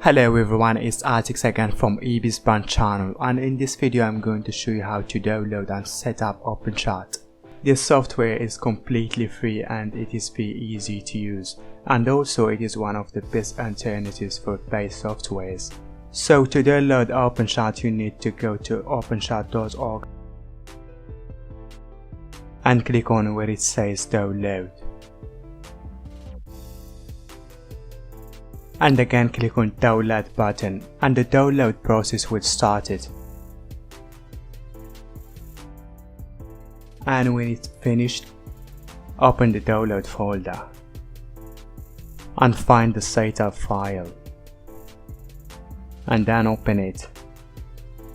Hello everyone, it's Artix again from EB's brand channel, and in this video I'm going to show you how to download and set up OpenShot. This software is completely free and it is very easy to use, and also it is one of the best alternatives for paid softwares. So to download OpenShot you need to go to openshot.org and click on where it says download. And again click on download button and the download process will start it. And when it's finished, open the download folder and find the setup file and then open it.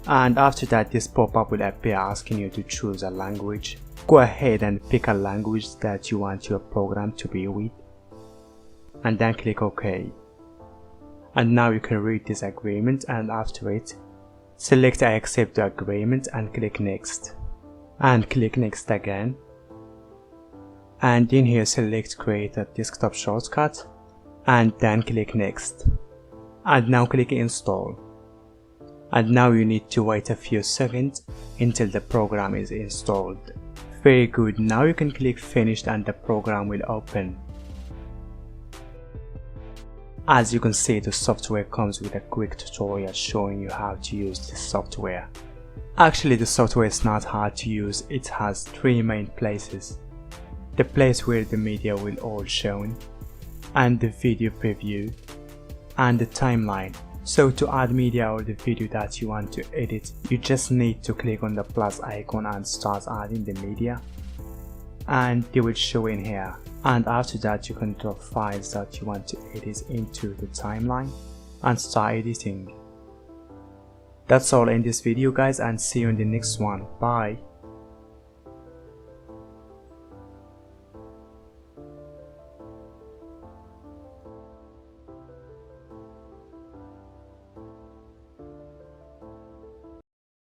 And after that this pop-up will appear asking you to choose a language. Go ahead and pick a language that you want your program to be with and then click OK. And now you can read this agreement, and after it select I accept the agreement and click next, and click next again, and in here select create a desktop shortcut and then click next, and now click install. And now you need to wait a few seconds until the program is installed. Very good, now you can click finish and the program will open. As you can see, the software comes with a quick tutorial showing you how to use this software. Actually, the software is not hard to use. It has three main places: the place where the media will all shown, and the video preview, and the timeline. So to add media or the video that you want to edit, you just need to click on the plus icon and start adding the media, and they will show in here. And after that you can drop files that you want to edit into the timeline and start editing. That's all in this video guys, and see you in the next one. Bye.